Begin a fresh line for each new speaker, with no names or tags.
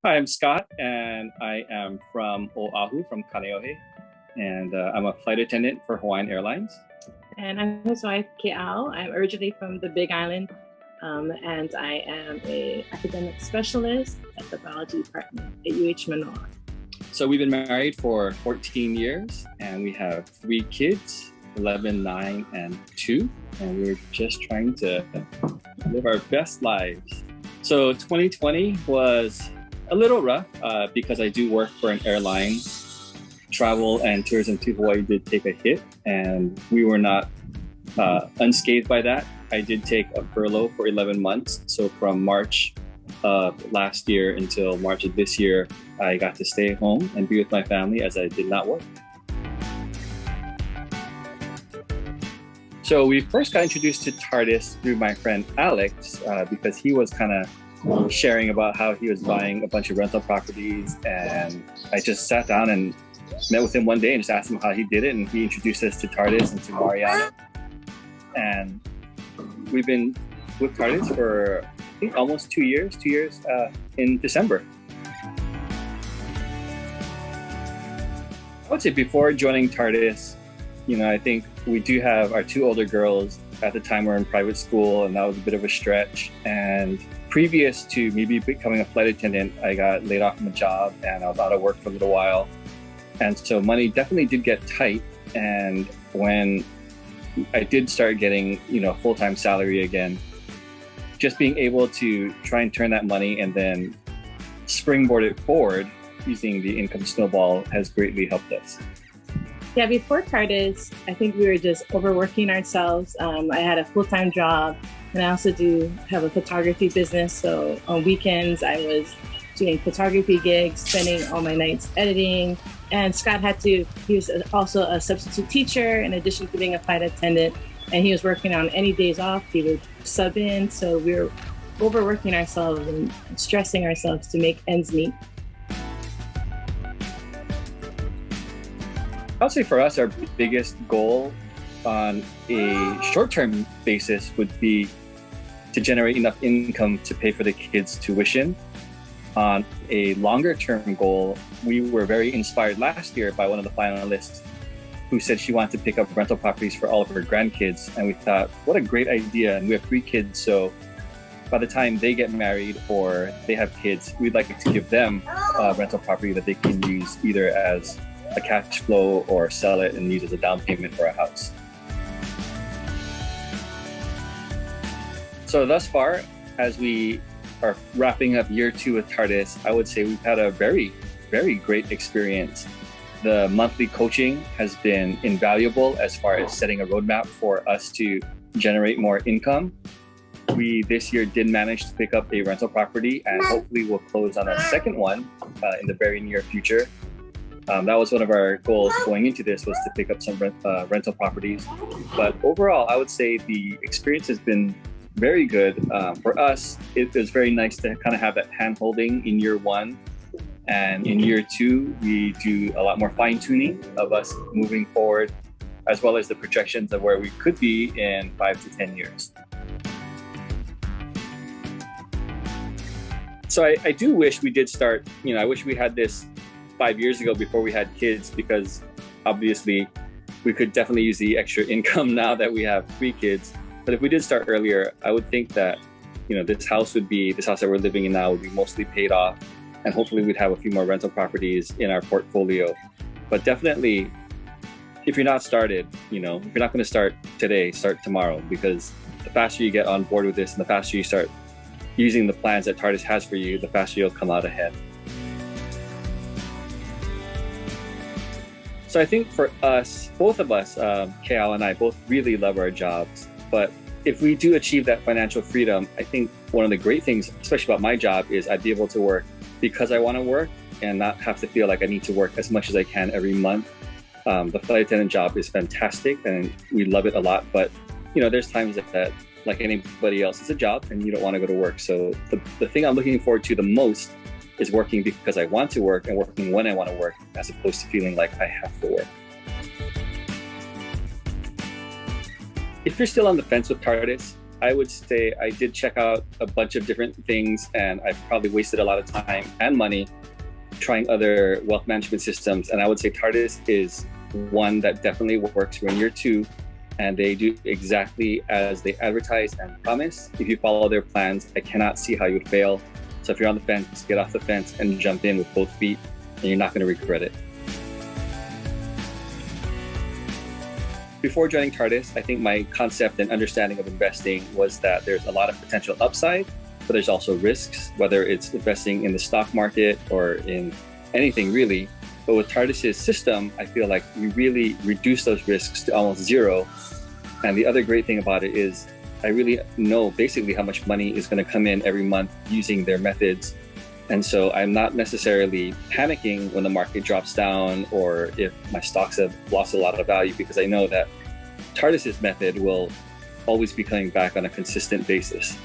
Hi, I'm Scott, and I am from Oahu, from Kaneohe, and I'm a flight attendant for Hawaiian Airlines.
And I'm his wife, Ke'ao. I'm originally from the Big Island, and I am an academic specialist at the biology department at UH Manoa.
So we've been married for 14 years, and we have 3 kids, 11, 9, and 2, and we're just trying to live our best lives. So 2020 was a little rough because I do work for an airline. Travel and tourism to Hawaii did take a hit, and we were not unscathed by that. I did take a furlough for 11 months. So from March of last year until March of this year, I got to stay home and be with my family as I did not work. So we first got introduced to Tardus through my friend Alex because he was kind of sharing about how he was buying a bunch of rental properties, and I just sat down and met with him one day and just asked him how he did it, and he introduced us to Tardus and to Mariana. And we've been with Tardus for, I think, almost 2 years, in December. I would say before joining Tardus, I think we do have our 2 older girls. At the time, we're in private school, and that was a bit of a stretch. And previous to me becoming a flight attendant, I got laid off from a job, and I was out of work for a little while. And so money definitely did get tight. And when I did start getting, full-time salary again, just being able to try and turn that money and then springboard it forward using the income snowball has greatly helped us.
Yeah, before Tardus, I think we were just overworking ourselves. I had a full-time job, and I also do have a photography business. So on weekends, I was doing photography gigs, spending all my nights editing. And Scott he was also a substitute teacher in addition to being a flight attendant. And he was working on any days off, he would sub in. So we were overworking ourselves and stressing ourselves to make ends meet.
I'll say for us, our biggest goal on a short-term basis would be to generate enough income to pay for the kids' tuition. On a longer-term goal, we were very inspired last year by one of the finalists who said she wanted to pick up rental properties for all of her grandkids. And we thought, what a great idea. And we have 3 kids, so by the time they get married or they have kids, we'd like to give them a rental property that they can use either as a cash flow or sell it and use as a down payment for a house. So thus far, as we are wrapping up year 2 with Tardus, I would say we've had a very, very great experience. The monthly coaching has been invaluable as far as setting a roadmap for us to generate more income. We this year did manage to pick up a rental property, and hopefully we'll close on a second one in the very near future. That was one of our goals going into this, was to pick up some rental properties. But overall, I would say the experience has been very good. For us, it was very nice to kind of have that hand-holding in year 1. And in year 2, we do a lot more fine-tuning of us moving forward, as well as the projections of where we could be in 5 to 10 years. So I do wish we did start, I wish we had this 5 years ago before we had kids, because obviously we could definitely use the extra income now that we have 3 kids. But if we did start earlier, I would think that, this house that we're living in now would be mostly paid off, and hopefully we'd have a few more rental properties in our portfolio. But definitely, if you're not started, if you're not going to start today, start tomorrow, because the faster you get on board with this and the faster you start using the plans that Tardus has for you, the faster you'll come out ahead. So I think for us, both of us, Ke'ao and I, both really love our jobs. But if we do achieve that financial freedom, I think one of the great things, especially about my job, is I'd be able to work because I want to work and not have to feel like I need to work as much as I can every month. The flight attendant job is fantastic and we love it a lot. But, there's times that like anybody else, it's a job and you don't want to go to work. So the thing I'm looking forward to the most is working because I want to work and working when I want to work, as opposed to feeling like I have to work. If you're still on the fence with Tardus, I would say I did check out a bunch of different things, and I've probably wasted a lot of time and money trying other wealth management systems. And I would say Tardus is one that definitely works. We're in year 2, and they do exactly as they advertise and promise. If you follow their plans, I cannot see how you would fail. So if you're on the fence, get off the fence and jump in with both feet, and you're not going to regret it. Before joining Tardus, I think my concept and understanding of investing was that there's a lot of potential upside, but there's also risks, whether it's investing in the stock market or in anything really. But with Tardus's system, I feel like we really reduce those risks to almost zero. And the other great thing about it is I really know basically how much money is going to come in every month using their methods. And so I'm not necessarily panicking when the market drops down or if my stocks have lost a lot of value, because I know that Tardus's method will always be coming back on a consistent basis.